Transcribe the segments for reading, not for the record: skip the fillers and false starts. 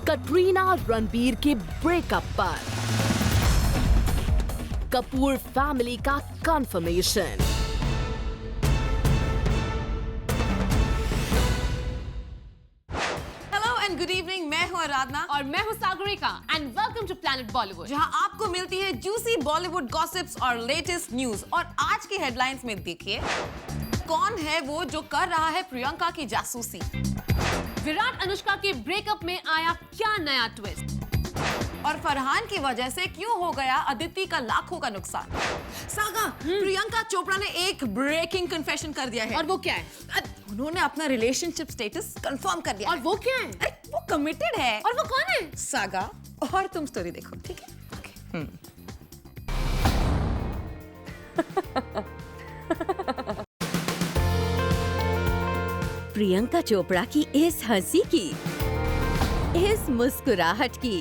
कटरीना रणबीर के ब्रेकअप पर कपूर फैमिली का confirmation. Hello and good evening, मैं हूं आराधना और मैं हूं Sagarika and welcome to Planet Bollywood, जहां आपको मिलती है जूसी बॉलीवुड गॉसिप्स और लेटेस्ट न्यूज। और आज की हेडलाइंस में देखिए, कौन है वो जो कर रहा है प्रियंका की जासूसी? विराट अनुष्का के ब्रेकअप में आया क्या नया ट्विस्ट? और फरहान की वजह से क्यों हो गया अदिति का लाखों का नुकसान? सागा, प्रियंका चोपड़ा ने एक ब्रेकिंग कन्फेशन कर दिया है। और वो क्या है? उन्होंने अपना रिलेशनशिप स्टेटस कंफर्म कर दिया। और वो क्या है? अरे वो कमिटेड है। और वो कौन है? सागा, और तुम स्टोरी देखो, ठीक है? प्रियंका चोपड़ा की इस हंसी की, इस मुस्कुराहट की,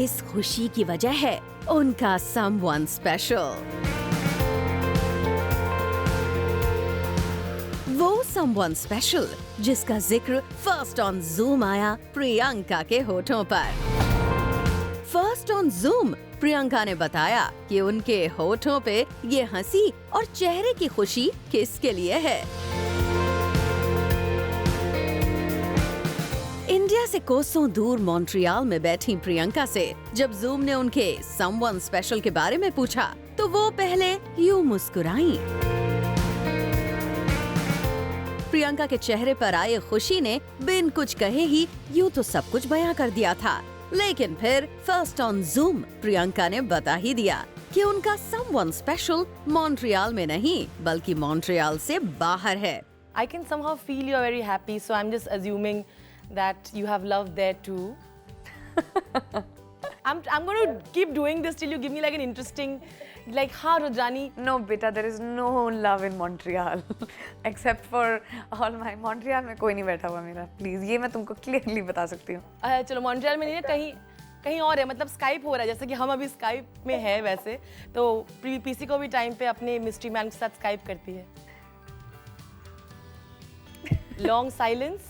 इस खुशी की वजह है उनका समवन स्पेशल। वो समवन स्पेशल जिसका जिक्र फर्स्ट ऑन जूम आया प्रियंका के होठों पर। फर्स्ट ऑन जूम प्रियंका ने बताया कि उनके होठों पे ये हंसी और चेहरे की खुशी किसके लिए है। इंडिया से कोसों दूर मॉन्ट्रियल में बैठी प्रियंका से जब जूम ने उनके समवन स्पेशल के बारे में पूछा तो वो पहले यूं मुस्कुराईं। प्रियंका के चेहरे पर आए खुशी ने बिन कुछ कहे ही यूं तो सब कुछ बयां कर दिया था, लेकिन फिर फर्स्ट ऑन जूम प्रियंका ने बता ही दिया कि उनका समवन स्पेशल मॉन्ट्रियल में नहीं बल्कि मॉन्ट्रियल से बाहर है। I can somehow feel you're very happy, so I'm just assuming that you have love there too. I'm going to keep doing this till you give me like an interesting, like, हाँ Rudrani. No, beta, there is no love in Montreal except for all my Montreal में कोई नहीं बैठा हुआ मेरा, please, ये मैं तुमको clearly बता सकती हूँ। चलो मॉन्ट्रियल में नहीं है, कहीं और है, मतलब स्काइप हो रहा है, जैसे कि हम अभी स्काइप में है वैसे, तो पीसी को भी टाइम पे अपने मिस्ट्री मैन के साथ स्काइप करती है। Long silence,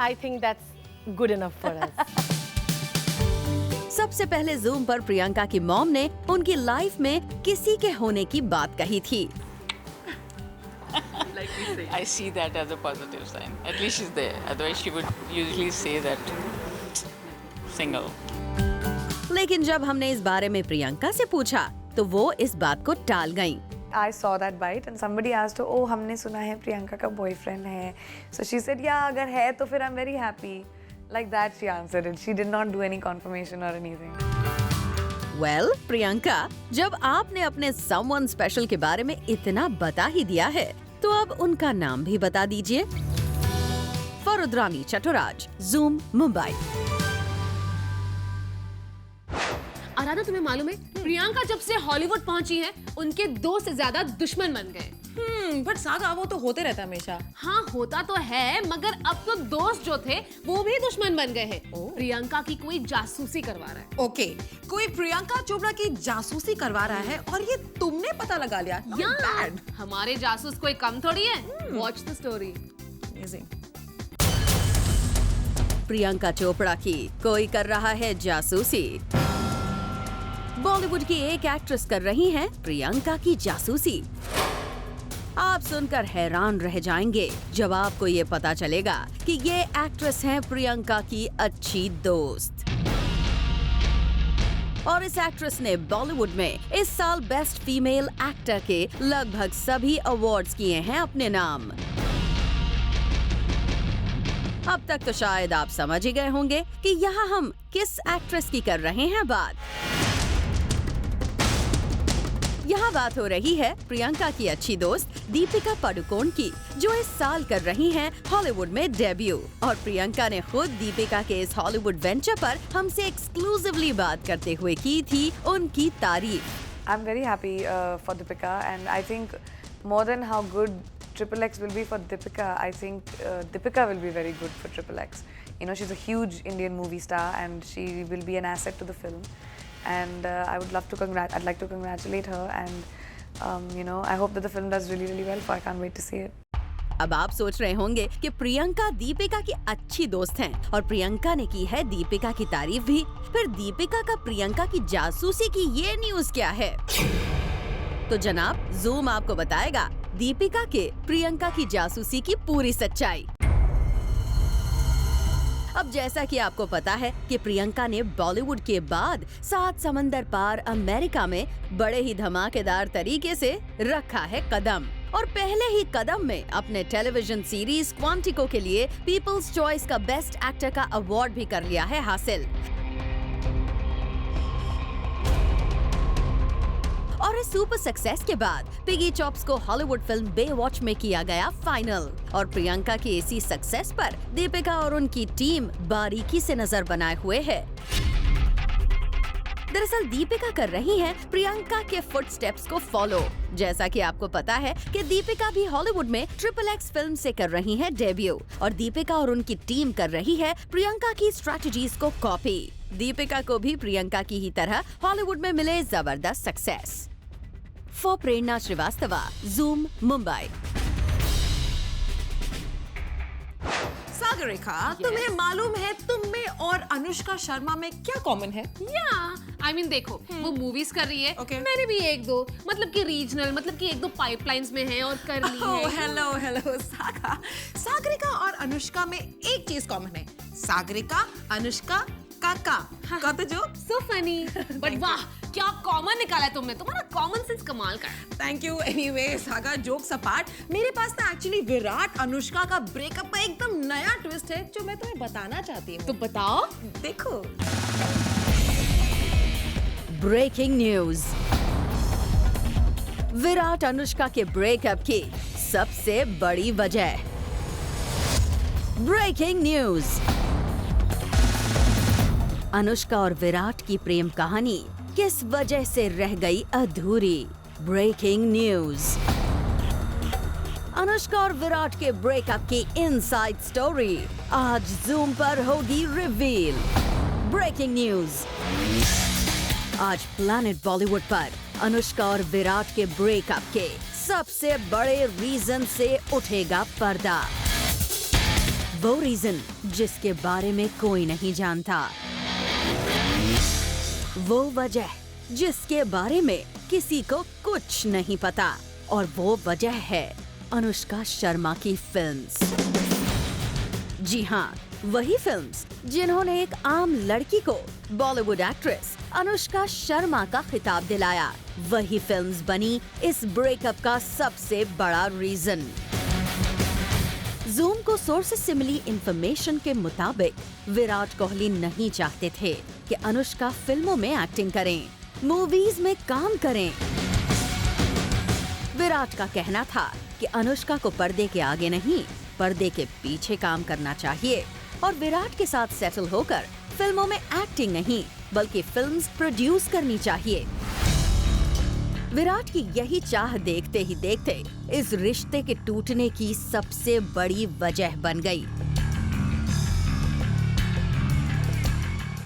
I think that's good enough for us. सबसे पहले जूम पर प्रियंका की मॉम ने उनकी लाइफ में किसी के होने की बात कही थी। I see that as a positive sign. At least she's there. Otherwise, she would usually say that single. लेकिन जब हमने इस बारे में प्रियंका से पूछा तो वो इस बात को टाल गईं। I saw that bite and somebody asked her, oh हमने सुना है प्रियंका का बॉयफ्रेंड है, so she said yeah अगर है तो फिर I'm very happy, like that she answered it. She did not do any confirmation or anything. Well, Priyanka, जब आपने अपने समवन स्पेशल के बारे में इतना बता ही दिया है तो अब उनका नाम भी बता दीजिए। फरुद्रानी चटोराज, जूम, मुंबई। आराधना, तुम्हें मालूम है प्रियंका जब से हॉलीवुड पहुंची है उनके 2 से ज्यादा दुश्मन बन गए। बट सागा, वो तो होते रहता हमेशा। हाँ होता तो है, मगर अब तो दोस्त जो थे वो भी दुश्मन बन गए हैं। प्रियंका की कोई जासूसी करवा रहा है। ओके, कोई प्रियंका चोपड़ा की जासूसी करवा रहा है और ये तुमने पता लगा लिया। यार, हमारे जासूस कोई कम थोड़ी है। Watch the story. Priyanka Chopra की कोई कर रहा है जासूसी। बॉलीवुड की एक एक्ट्रेस कर रही हैं प्रियंका की जासूसी। आप सुनकर हैरान रह जाएंगे जब आपको ये पता चलेगा कि ये एक्ट्रेस हैं प्रियंका की अच्छी दोस्त। और इस एक्ट्रेस ने बॉलीवुड में इस साल बेस्ट फीमेल एक्टर के लगभग सभी अवार्ड्स किए हैं अपने नाम। अब तक तो शायद आप समझ ही गए होंगे कि यहाँ हम किस एक्ट्रेस की कर रहे हैं बात। यहाँ बात हो रही है प्रियंका की अच्छी दोस्त दीपिका पादुकोण की, जो इस साल कर रही हैं हॉलीवुड में डेब्यू। और प्रियंका ने खुद दीपिका के इस हॉलीवुड वेंचर पर हमसे एक्सक्लूसिवली बात करते हुए की थी उनकी तारीफ। I'm very happy for Deepika, and I think more than how good Triple X will be for Deepika, I think Deepika will be very good for Triple X. You know, she's a huge Indian movie star and she will be an asset to the film. And I'd like to congratulate her, and you know, I hope that the film does really, really well. So I can't wait to see it. अब आप सोच रहे होंगे कि प्रियंका दीपिका की अच्छी दोस्त हैं और प्रियंका ने की है दीपिका की तारीफ भी। फिर दीपिका का प्रियंका की जासूसी की ये न्यूज क्या है? तो जनाब, जूम आपको बताएगा दीपिका के प्रियंका की जासूसी की पूरी सच्चाई। अब जैसा कि आपको पता है कि प्रियंका ने बॉलीवुड के बाद 7 समंदर पार अमेरिका में बड़े ही धमाकेदार तरीके से रखा है कदम और पहले ही कदम में अपने टेलीविजन सीरीज क्वांटिको के लिए पीपल्स चॉइस का बेस्ट एक्टर का अवार्ड भी कर लिया है हासिल। और इस सुपर सक्सेस के बाद पिगी चॉप्स को हॉलीवुड फिल्म बेवॉच में किया गया फाइनल और प्रियंका की इसी सक्सेस पर दीपिका और उनकी टीम बारीकी से नजर बनाए हुए है। दरअसल दीपिका कर रही हैं प्रियंका के फुटस्टेप्स को फॉलो। जैसा कि आपको पता है कि दीपिका भी हॉलीवुड में XXX फिल्म से कर रही हैं डेब्यू और दीपिका और उनकी टीम कर रही है प्रियंका की स्ट्रैटेजीज को कॉपी। दीपिका को भी प्रियंका की ही तरह हॉलीवुड में मिले जबरदस्त success. For Prerna Srivastava, zoom, Mumbai. Sagarika, तुम्हें मालूम है तुम में और अनुष्का शर्मा में क्या कॉमन है? देखो, वो मूवीज कर रही है, Okay. मैंने भी 1-2 मतलब कि रीजनल, मतलब कि 1-2 पाइपलाइंस में है और कर ली है। हेलो सागरिका और अनुष्का में एक चीज कॉमन है, सागरिका अनुष्का काका का तो जो सो फनी। बट वाह, क्या कॉमन निकाला है तुमने, तुम्हारा कॉमन सेंस कमाल का है। Thank you. Anyway saga, jokes apart, मेरे पास ना एक्चुअली विराट अनुष्का का ब्रेकअप का एकदम नया ट्विस्ट है जो मैं तुम्हें बताना चाहती हूँ। तो बताओ। देखो, ब्रेकिंग न्यूज। विराट अनुष्का के ब्रेकअप की सबसे बड़ी वजह। Breaking news. अनुष्का और विराट की प्रेम कहानी किस वजह से रह गई अधूरी? Breaking news. अनुष्का और विराट के ब्रेकअप की इनसाइड स्टोरी आज जूम पर होगी रिवील। Breaking news. आज प्लैनेट बॉलीवुड पर अनुष्का और विराट के ब्रेकअप के सबसे बड़े रीजन से उठेगा पर्दा। वो रीजन जिसके बारे में कोई नहीं जानता, वो वजह जिसके बारे में किसी को कुछ नहीं पता, और वो वजह है अनुष्का शर्मा की फिल्म्स। जी हाँ, वही फिल्म्स जिन्होंने एक आम लड़की को बॉलीवुड एक्ट्रेस अनुष्का शर्मा का खिताब दिलाया। वही फिल्म्स बनी इस ब्रेकअप का सबसे बड़ा रीजन। जूम को सोर्सेस से मिली इंफॉर्मेशन के मुताबिक विराट कोहली नहीं चाहते थे कि अनुष्का फिल्मों में एक्टिंग करें, मूवीज में काम करें। विराट का कहना था कि अनुष्का को पर्दे के आगे नहीं, पर्दे के पीछे काम करना चाहिए और विराट के साथ सेटल होकर फिल्मों में एक्टिंग नहीं बल्कि फिल्म्स प्रोड्यूस करनी चाहिए। विराट की यही चाह देखते ही देखते इस रिश्ते के टूटने की सबसे बड़ी वजह बन गई।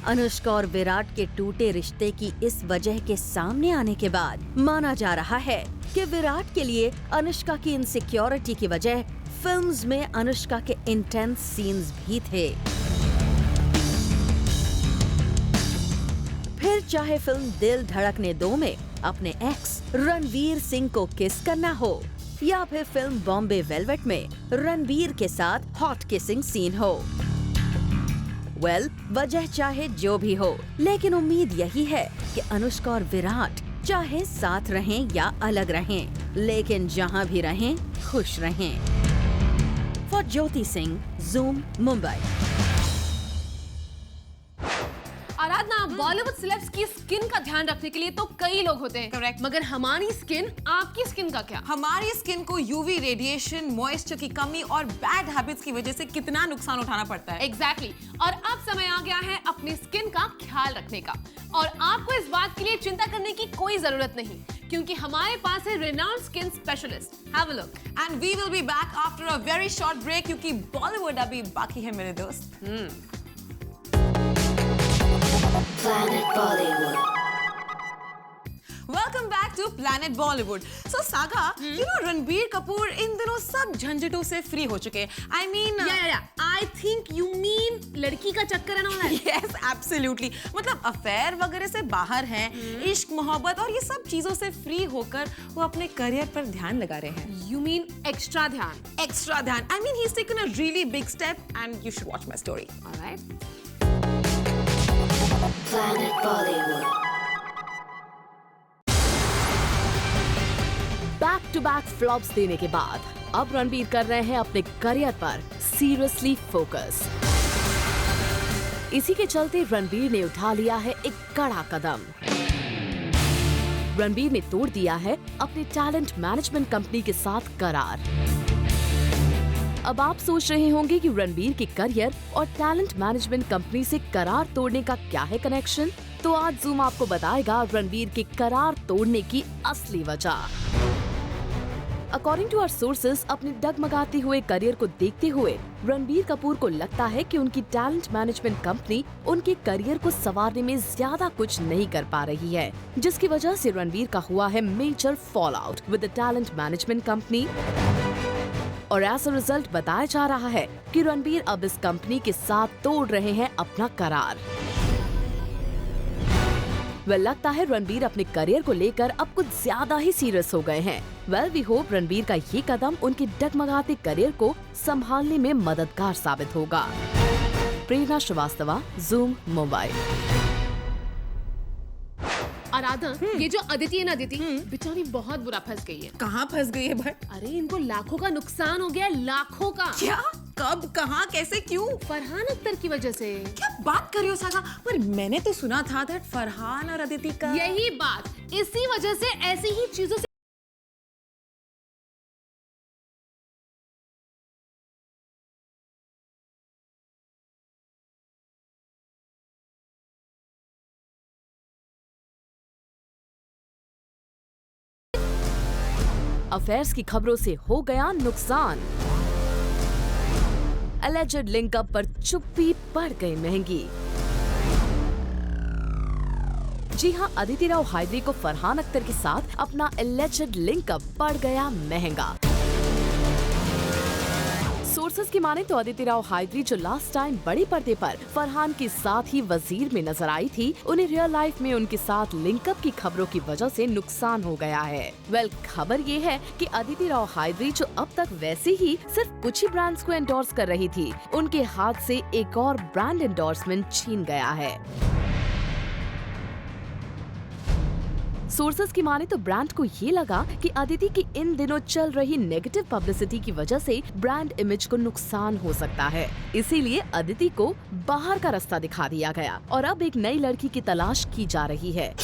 अनुष्का और विराट के टूटे रिश्ते की इस वजह के सामने आने के बाद माना जा रहा है कि विराट के लिए अनुष्का की इनसिक्योरिटी की वजह फिल्म्स में अनुष्का के इंटेंस सीन्स भी थे। फिर चाहे फिल्म दिल धड़कने दो में अपने एक्स रणवीर सिंह को किस करना हो या फिर फिल्म बॉम्बे वेलवेट में रणबीर के साथ हॉट किसिंग सीन हो। वजह चाहे जो भी हो, लेकिन उम्मीद यही है कि अनुष्का और विराट चाहे साथ रहें या अलग रहें, लेकिन जहां भी रहें खुश रहें। For Jyoti Singh, zoom, Mumbai. Aradhana, Bollywood celebs की स्किन का ध्यान रखने के लिए तो कई लोग होते हैं, Correct. मगर हमारी स्किन, आपकी स्किन का क्या? हमारी स्किन को यूवी रेडिएशन, मॉइस्चर की कमी और बैड हैबिट्स की वजह से कितना नुकसान उठाना पड़ता है। एग्जैक्टली। और अब समय आ गया है अपनी स्किन का ख्याल रखने का, और आपको इस बात के लिए चिंता करने की कोई जरूरत नहीं, क्योंकि हमारे पास है renowned skin specialist. Have a look. And we will be back after a very short break, क्योंकि बॉलीवुड अभी बाकी है मेरे दोस्त। Welcome back to Planet Bollywood. So Saga, you know Ranbir Kapoor इन दिनों सब झंझटों से फ्री हो चुके हैं. I mean, I think you mean लड़की का चक्कर and all that. yes, absolutely. मतलब अफेयर वगैरह से बाहर हैं, इश्क मोहब्बत और ये सब चीजों से फ्री होकर वो अपने करियर पर ध्यान लगा रहे हैं. You mean extra ध्यान. Extra ध्यान. I mean, he's taken a really big step, and you should watch my story. All right. Planet Bollywood. Back to back flops देने के बाद अब रणबीर कर रहे हैं अपने करियर पर सीरियसली फोकस. इसी के चलते रणबीर ने उठा लिया है एक कड़ा कदम. रणबीर ने तोड़ दिया है अपने टैलेंट मैनेजमेंट कंपनी के साथ करार. अब आप सोच रहे होंगे कि रणबीर के करियर और टैलेंट मैनेजमेंट कंपनी से करार तोड़ने का क्या है कनेक्शन. तो आज जूम आपको बताएगा रणबीर के करार तोड़ने की असली वजह. अकॉर्डिंग टू आवर सोर्सेज, अपने डगमगाते हुए करियर को देखते हुए रणबीर कपूर को लगता है कि उनकी टैलेंट मैनेजमेंट कंपनी उनके करियर को संवारने में ज्यादा कुछ नहीं कर पा रही है, जिसकी वजह से रणबीर का हुआ है major fall out with the talent management company. और एज अ रिजल्ट बताया जा रहा है कि रणबीर अब इस कंपनी के साथ तोड़ रहे हैं अपना करार. लगता है रणबीर अपने करियर को लेकर अब कुछ ज्यादा ही सीरियस हो गए हैं. वी होप रणबीर का ये कदम उनके डगमगाते करियर को संभालने में मददगार साबित होगा. प्रेरणा श्रीवास्तव, जूम, मुंबई. आराधना, ये जो अदिति है ना, अदिति बेचारी बहुत बुरा फंस गई है. कहाँ फंस गई है बट? अरे इनको लाखों का नुकसान हो गया, लाखों का. क्या? कब? कहाँ? कैसे? क्यों? फरहान अख्तर की वजह से. क्या बात कर रही हो सागा? पर मैंने तो सुना था दैट फरहान और अदिति का. यही बात, इसी वजह से ऐसी ही चीजों से अफेयर्स की खबरों से हो गया नुकसान. एलिजेड लिंकअप पर चुप्पी पड़ गई महंगी. जी हां, अदिति राव हायद्री को फरहान अख्तर के साथ अपना एलिजेड लिंकअप पड़ गया महंगा. सोर्सेस की माने तो अदिति राव हायद्री जो लास्ट टाइम बड़े पर्दे पर फरहान के साथ ही वजीर में नजर आई थी, उन्हें रियल लाइफ में उनके साथ लिंकअप की खबरों की वजह से नुकसान हो गया है. खबर ये है कि अदिति राव हायद्री जो अब तक वैसे ही सिर्फ कुछ ही ब्रांड्स को एंडोर्स कर रही थी, उनके हाथ से एक और ब्रांड एंडोर्समेंट छीन गया है. सोर्सेस की माने तो ब्रांड को ये लगा कि अदिति की इन दिनों चल रही नेगेटिव पब्लिसिटी की वजह से ब्रांड इमेज को नुकसान हो सकता है. इसीलिए अदिति को बाहर का रास्ता दिखा दिया गया और अब एक नई लड़की की तलाश की जा रही है.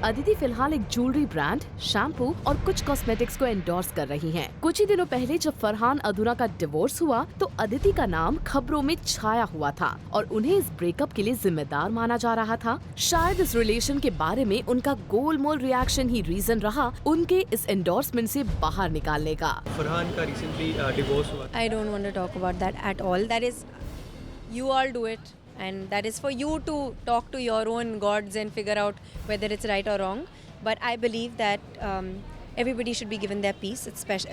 अदिति फिलहाल एक ज्वेलरी ब्रांड, शैम्पू और कुछ कॉस्मेटिक्स को एंडोर्स कर रही हैं. कुछ ही दिनों पहले जब फरहान अधूरा का डिवोर्स हुआ तो अदिति का नाम खबरों में छाया हुआ था और उन्हें इस ब्रेकअप के लिए जिम्मेदार माना जा रहा था. शायद इस रिलेशन के बारे में उनका गोलमोल रिएक्शन ही रीजन रहा उनके इस एंडोर्समेंट से बाहर निकालने का. फरहान का रिसेंटली डिवोर्स हुआ. I don't want to talk about that at all. That is, you all do it. And that is for you to talk to your own gods and figure out whether it's right or wrong. But I believe that everybody should be given their peace,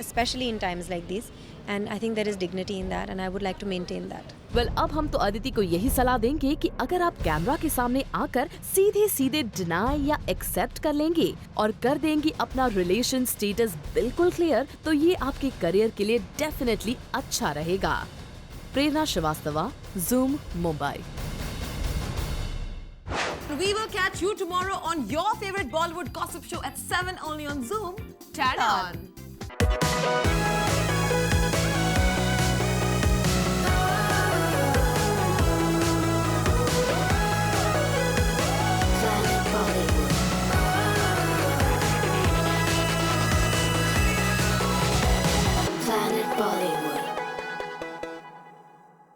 especially in times like these. And I think there is dignity in that, and I would like to maintain that. अब हम तो अदिति को यही सलाह देंगे कि अगर आप कैमरा के सामने आकर सीधे डिनाई या एक्सेप्ट कर लेंगे और कर देंगी अपना रिलेशन स्टेटस बिल्कुल क्लियर, तो ये आपके करियर के लिए डेफिनेटली अच्छा रहेगा. Prerna Srivastava, Zoom, Mumbai. We will catch you tomorrow on your favorite Bollywood gossip show at 7 only on Zoom. Tada.